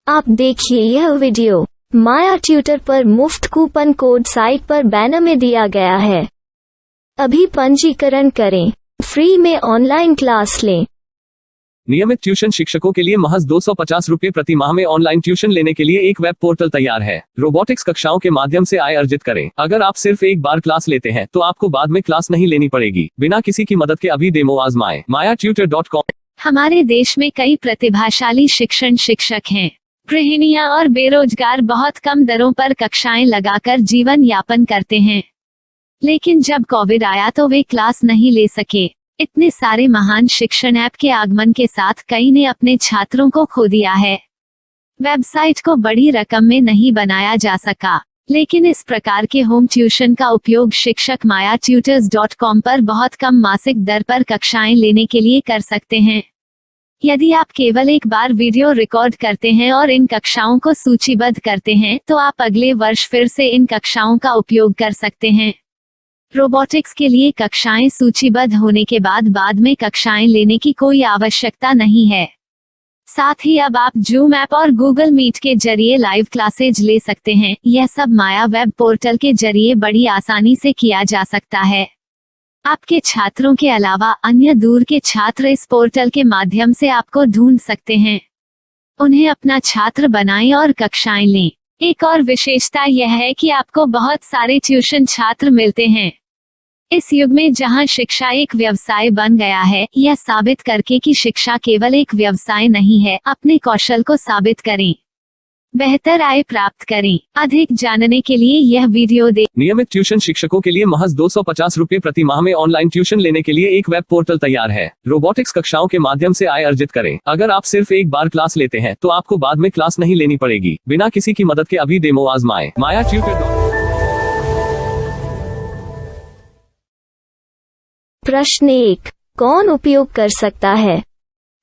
आप देखिए यह वीडियो माया ट्यूटर पर मुफ्त कूपन कोड साइट पर बैनर में दिया गया है। अभी पंजीकरण करें, फ्री में ऑनलाइन क्लास लें। नियमित ट्यूशन शिक्षकों के लिए महज 250 रुपये प्रति माह में ऑनलाइन ट्यूशन लेने के लिए एक वेब पोर्टल तैयार है। रोबोटिक्स कक्षाओं के माध्यम से आय अर्जित करें। अगर आप सिर्फ एक बार क्लास लेते हैं तो आपको बाद में क्लास नहीं लेनी पड़ेगी। बिना किसी की मदद के अभी डेमो आजमाएं। mayatutor.com। हमारे देश में कई प्रतिभाशाली शिक्षक हैं। गृहिणियां और बेरोजगार बहुत कम दरों पर कक्षाएं लगाकर जीवन यापन करते हैं, लेकिन जब कोविड आया तो वे क्लास नहीं ले सके। इतने सारे महान शिक्षण ऐप के आगमन के साथ कई ने अपने छात्रों को खो दिया है। वेबसाइट को बड़ी रकम में नहीं बनाया जा सका, लेकिन इस प्रकार के होम ट्यूशन का उपयोग शिक्षक mayatutors.com पर बहुत कम मासिक दर पर कक्षाएं लेने के लिए कर सकते हैं। यदि आप केवल एक बार वीडियो रिकॉर्ड करते हैं और इन कक्षाओं को सूचीबद्ध करते हैं तो आप अगले वर्ष फिर से इन कक्षाओं का उपयोग कर सकते हैं। रोबोटिक्स के लिए कक्षाएं सूचीबद्ध होने के बाद में कक्षाएं लेने की कोई आवश्यकता नहीं है। साथ ही अब आप जूम ऐप और गूगल मीट के जरिए लाइव क्लासेज ले सकते हैं। यह सब माया वेब पोर्टल के जरिए बड़ी आसानी से किया जा सकता है। आपके छात्रों के अलावा अन्य दूर के छात्र इस पोर्टल के माध्यम से आपको ढूंढ सकते हैं। उन्हें अपना छात्र बनाएं और कक्षाएं लें। एक और विशेषता यह है कि आपको बहुत सारे ट्यूशन छात्र मिलते हैं। इस युग में जहां शिक्षा एक व्यवसाय बन गया है, यह साबित करके कि शिक्षा केवल एक व्यवसाय नहीं है, अपने कौशल को साबित करें, बेहतर आय प्राप्त करें। अधिक जानने के लिए यह वीडियो देखें। नियमित ट्यूशन शिक्षकों के लिए महज 250 रुपये प्रति माह में ऑनलाइन ट्यूशन लेने के लिए एक वेब पोर्टल तैयार है। रोबोटिक्स कक्षाओं के माध्यम से आय अर्जित करें। अगर आप सिर्फ एक बार क्लास लेते हैं तो आपको बाद में क्लास नहीं लेनी पड़ेगी। बिना किसी की मदद के अभी डेमो आजमाएं। mayatutor.com। प्रश्न 1, कौन उपयोग कर सकता है?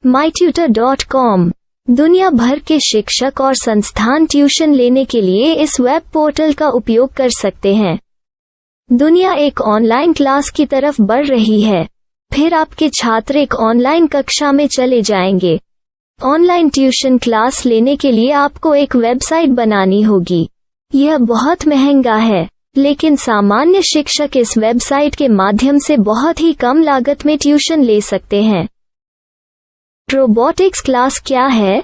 mytutor.com दुनिया भर के शिक्षक और संस्थान ट्यूशन लेने के लिए इस वेब पोर्टल का उपयोग कर सकते हैं। दुनिया एक ऑनलाइन क्लास की तरफ बढ़ रही है। फिर आपके छात्र एक ऑनलाइन कक्षा में चले जाएंगे। ऑनलाइन ट्यूशन क्लास लेने के लिए आपको एक वेबसाइट बनानी होगी। यह बहुत महंगा है, लेकिन सामान्य शिक्षक इस वेबसाइट के माध्यम से बहुत ही कम लागत में ट्यूशन ले सकते हैं। रोबोटिक्स क्लास क्या है?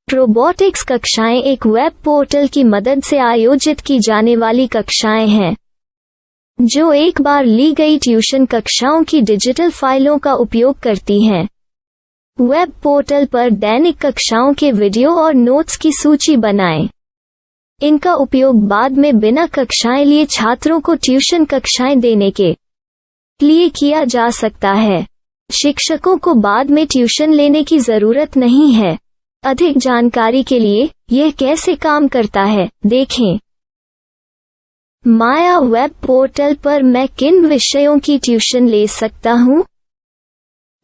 रोबोटिक्स कक्षाएं एक वेब पोर्टल की मदद से आयोजित की जाने वाली कक्षाएं हैं, जो एक बार ली गई ट्यूशन कक्षाओं की डिजिटल फाइलों का उपयोग करती हैं। वेब पोर्टल पर दैनिक कक्षाओं के वीडियो और नोट्स की सूची बनाएं। इनका उपयोग बाद में बिना कक्षाएं लिए छात्रों को ट्यूशन कक्षाएं देने के लिए किया जा सकता है। शिक्षकों को बाद में ट्यूशन लेने की जरूरत नहीं है। अधिक जानकारी के लिए यह कैसे काम करता है, देखें। माया वेब पोर्टल पर मैं किन विषयों की ट्यूशन ले सकता हूँ?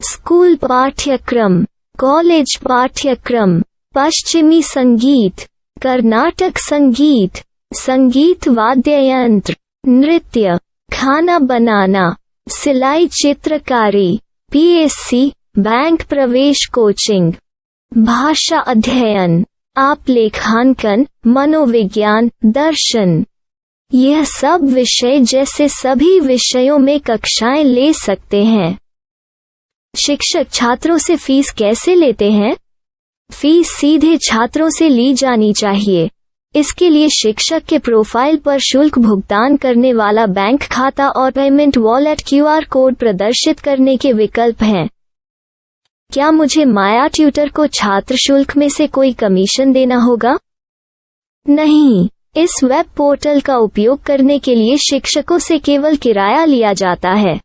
स्कूल पाठ्यक्रम, कॉलेज पाठ्यक्रम, पश्चिमी संगीत, कर्नाटक संगीत, संगीत वाद्य यंत्र, नृत्य, खाना बनाना, सिलाई चित्रकारी, पीएससी, बैंक प्रवेश कोचिंग, भाषा अध्ययन, आप लेखांकन, मनोविज्ञान, दर्शन। यह सब विषय जैसे सभी विषयों में कक्षाएं ले सकते हैं। शिक्षक छात्रों से फीस कैसे लेते हैं? फीस सीधे छात्रों से ली जानी चाहिए। इसके लिए शिक्षक के प्रोफाइल पर शुल्क भुगतान करने वाला बैंक खाता और पेमेंट वॉलेट क्यूआर कोड प्रदर्शित करने के विकल्प हैं। क्या मुझे माया ट्यूटर को छात्र शुल्क में से कोई कमीशन देना होगा? नहीं, इस वेब पोर्टल का उपयोग करने के लिए शिक्षकों से केवल किराया लिया जाता है।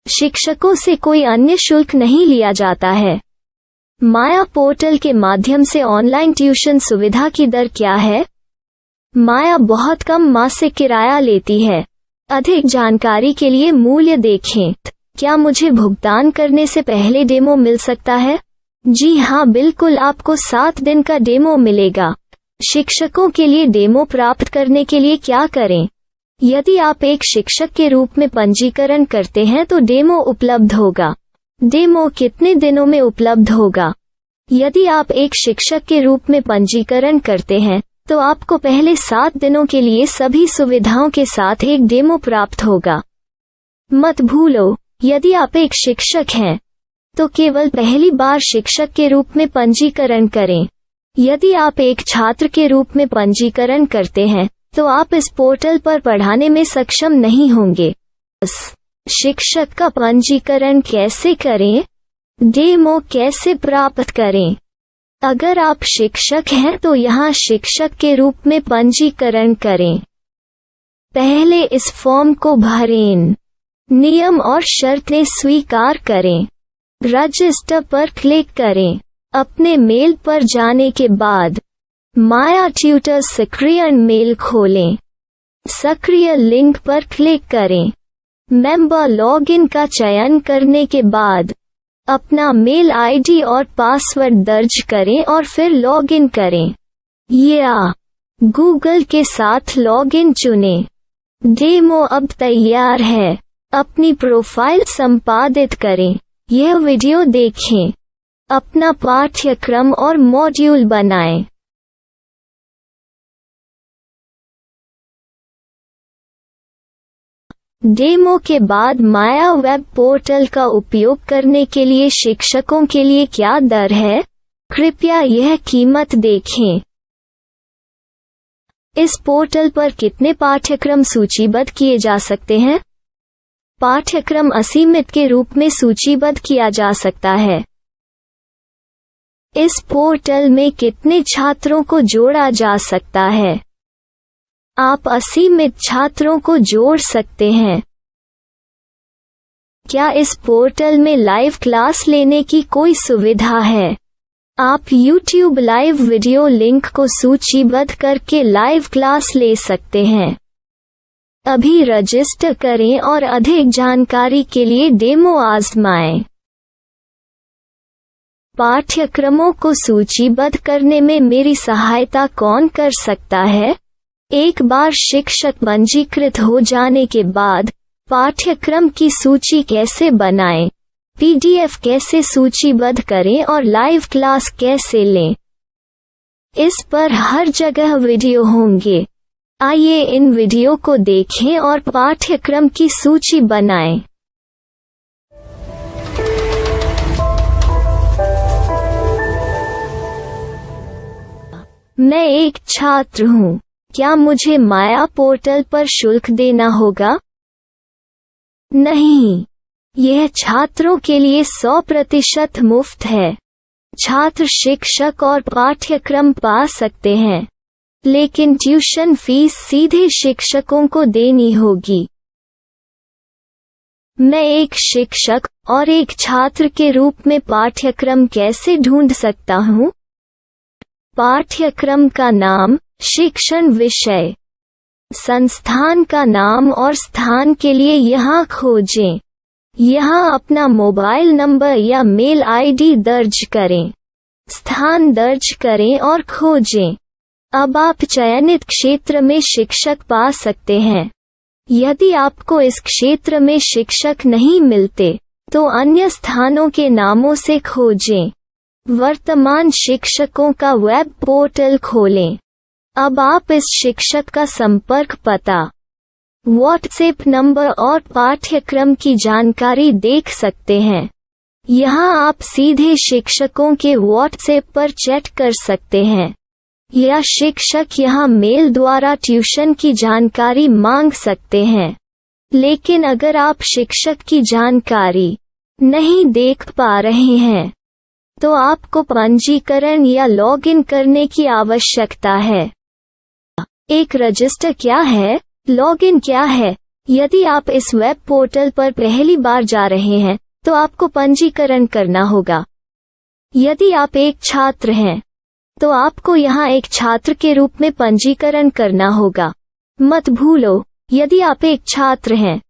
शिक्षकों से कोई अन्य शुल्क नहीं लिया जाता है। माया पोर्टल के माध्यम से ऑनलाइन ट्यूशन सुविधा की दर क्या है? माया बहुत कम मासिक किराया लेती है। अधिक जानकारी के लिए मूल्य देखें। क्या मुझे भुगतान करने से पहले डेमो मिल सकता है? जी हाँ, बिल्कुल, आपको 7 दिन का डेमो मिलेगा। शिक्षकों के लिए डेमो प्राप्त करने के लिए क्या करें? यदि आप एक शिक्षक के रूप में पंजीकरण करते हैं तो डेमो उपलब्ध होगा। डेमो कितने दिनों में उपलब्ध होगा? यदि आप एक शिक्षक के रूप में पंजीकरण करते हैं तो आपको पहले 7 दिनों के लिए सभी सुविधाओं के साथ एक डेमो प्राप्त होगा। मत भूलो, यदि आप एक शिक्षक हैं तो केवल पहली बार शिक्षक के रूप में पंजीकरण करें। यदि आप एक छात्र के रूप में पंजीकरण करते हैं तो आप इस पोर्टल पर पढ़ाने में सक्षम नहीं होंगे। शिक्षक का पंजीकरण कैसे करें? डेमो कैसे प्राप्त करें? अगर आप शिक्षक हैं तो यहाँ शिक्षक के रूप में पंजीकरण करें। पहले इस फॉर्म को भरें, नियम और शर्तें स्वीकार करें, रजिस्टर पर क्लिक करें। अपने मेल पर जाने के बाद माया ट्यूटर सक्रिय मेल खोलें। सक्रिय लिंक पर क्लिक करें। मेंबर लॉगिन का चयन करने के बाद अपना मेल आईडी और पासवर्ड दर्ज करें और फिर लॉगिन करें या गूगल के साथ लॉगिन चुनें। डेमो अब तैयार है। अपनी प्रोफाइल संपादित करें। यह वीडियो देखें। अपना पाठ्यक्रम और मॉड्यूल बनाएं। डेमो के बाद माया वेब पोर्टल का उपयोग करने के लिए शिक्षकों के लिए क्या दर है? कृपया यह कीमत देखें। इस पोर्टल पर कितने पाठ्यक्रम सूचीबद्ध किए जा सकते हैं? पाठ्यक्रम असीमित के रूप में सूचीबद्ध किया जा सकता है। इस पोर्टल में कितने छात्रों को जोड़ा जा सकता है? आप असीमित छात्रों को जोड़ सकते हैं। क्या इस पोर्टल में लाइव क्लास लेने की कोई सुविधा है? आप YouTube लाइव वीडियो लिंक को सूचीबद्ध करके लाइव क्लास ले सकते हैं। अभी रजिस्टर करें और अधिक जानकारी के लिए डेमो आजमाएं। पाठ्यक्रमों को सूचीबद्ध करने में मेरी सहायता कौन कर सकता है? एक बार शिक्षक पंजीकृत हो जाने के बाद पाठ्यक्रम की सूची कैसे बनाएं, PDF कैसे सूचीबद्ध करें और लाइव क्लास कैसे लें, इस पर हर जगह वीडियो होंगे। आइए इन वीडियो को देखें और पाठ्यक्रम की सूची बनाएं। मैं एक छात्र हूँ। क्या मुझे माया पोर्टल पर शुल्क देना होगा? नहीं, यह छात्रों के लिए 100% मुफ्त है। छात्र शिक्षक और पाठ्यक्रम पा सकते हैं, लेकिन ट्यूशन फीस सीधे शिक्षकों को देनी होगी। मैं एक शिक्षक और एक छात्र के रूप में पाठ्यक्रम कैसे ढूंढ सकता हूँ? पाठ्यक्रम का नाम, शिक्षण विषय, संस्थान का नाम और स्थान के लिए यहाँ खोजें। यहाँ अपना मोबाइल नंबर या मेल आईडी दर्ज करें। स्थान दर्ज करें और खोजें। अब आप चयनित क्षेत्र में शिक्षक पा सकते हैं। यदि आपको इस क्षेत्र में शिक्षक नहीं मिलते तो अन्य स्थानों के नामों से खोजें। वर्तमान शिक्षकों का वेब पोर्टल खोलें। अब आप इस शिक्षक का संपर्क पता, व्हाट्सएप नंबर और पाठ्यक्रम की जानकारी देख सकते हैं। यहाँ आप सीधे शिक्षकों के व्हाट्सएप पर चैट कर सकते हैं या शिक्षक यहाँ मेल द्वारा ट्यूशन की जानकारी मांग सकते हैं। लेकिन अगर आप शिक्षक की जानकारी नहीं देख पा रहे हैं तो आपको पंजीकरण या लॉगिन करने की आवश्यकता है। एक रजिस्टर क्या है? लॉगिन क्या है? यदि आप इस वेब पोर्टल पर पहली बार जा रहे हैं तो आपको पंजीकरण करना होगा। यदि आप एक छात्र हैं तो आपको यहाँ एक छात्र के रूप में पंजीकरण करना होगा। मत भूलो, यदि आप एक छात्र हैं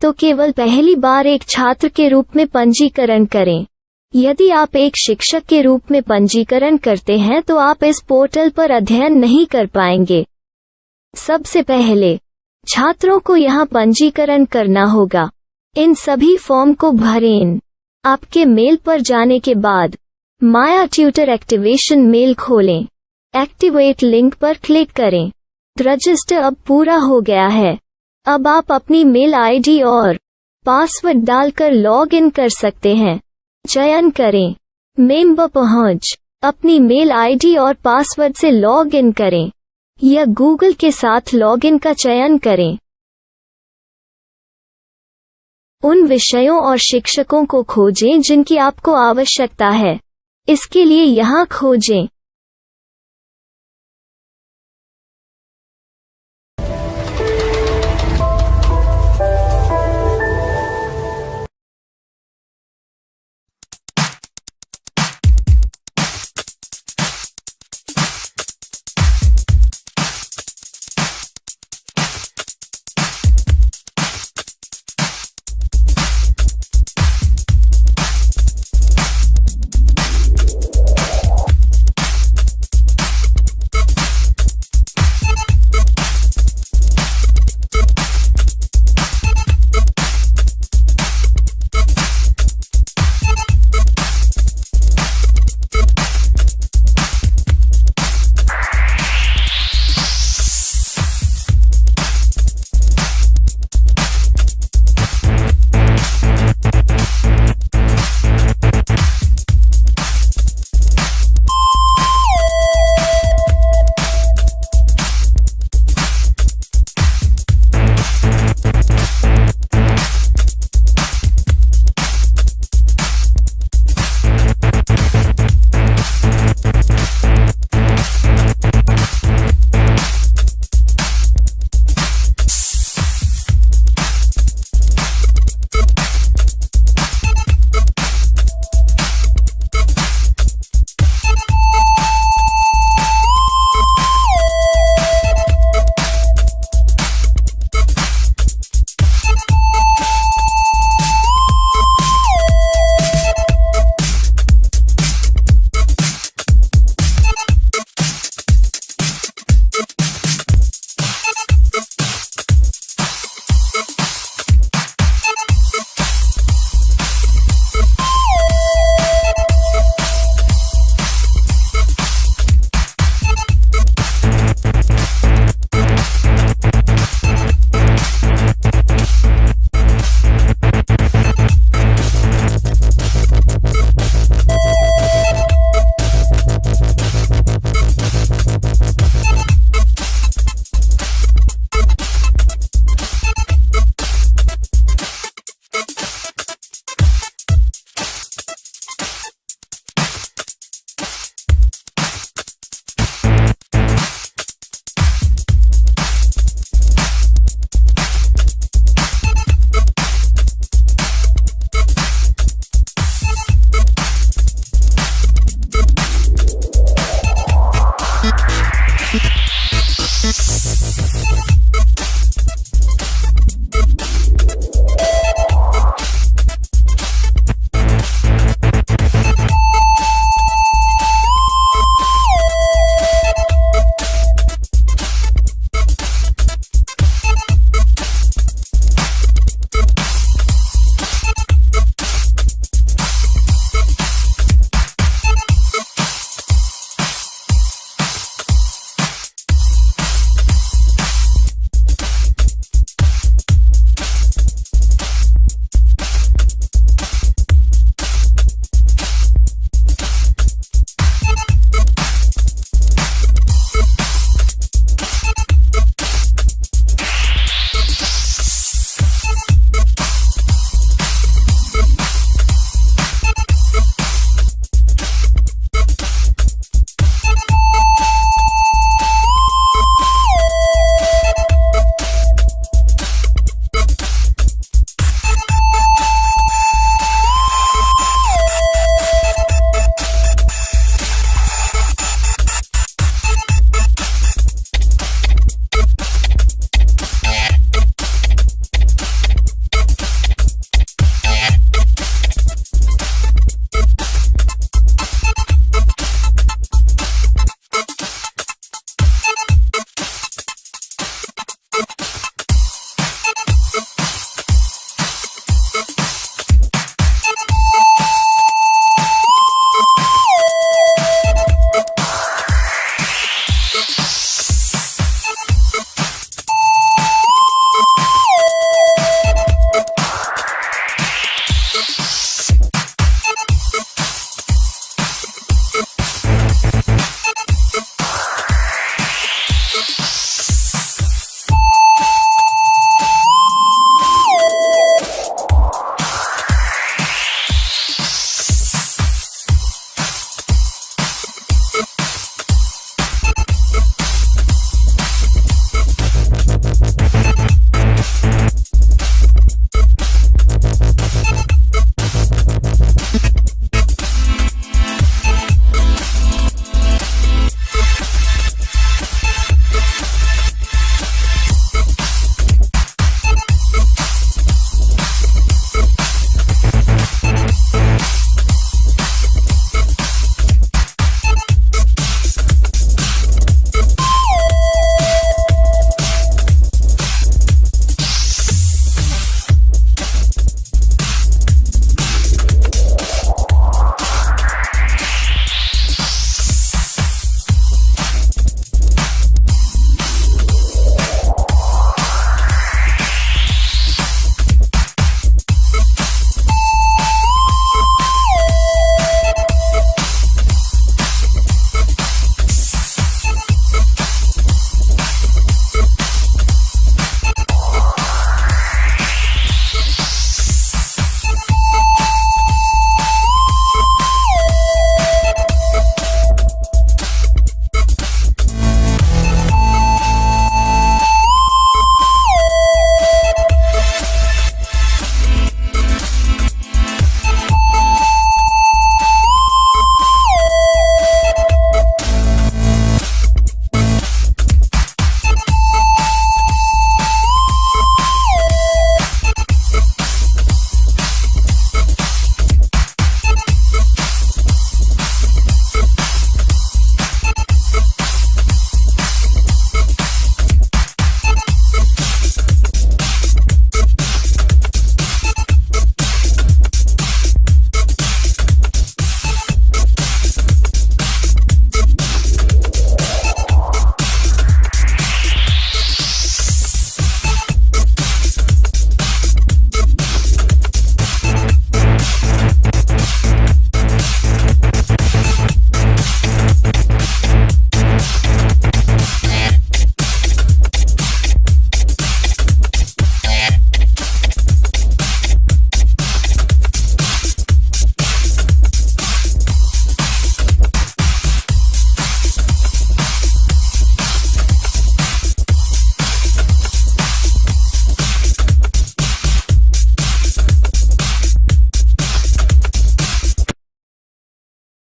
तो केवल पहली बार एक छात्र के रूप में पंजीकरण करें। यदि आप एक शिक्षक के रूप में पंजीकरण करते हैं तो आप इस पोर्टल पर अध्ययन नहीं कर पाएंगे। सबसे पहले छात्रों को यहाँ पंजीकरण करना होगा। इन सभी फॉर्म को भरें। आपके मेल पर जाने के बाद माया ट्यूटर एक्टिवेशन मेल खोलें। एक्टिवेट लिंक पर क्लिक करें। रजिस्टर अब पूरा हो गया है। अब आप अपनी मेल आईडी और पासवर्ड डालकर लॉग इन कर सकते हैं। चयन करें मेंबर पहुंच। अपनी मेल आईडी और पासवर्ड से लॉग इन करें या गूगल के साथ लॉग इन का चयन करें। उन विषयों और शिक्षकों को खोजें जिनकी आपको आवश्यकता है। इसके लिए यहाँ खोजें।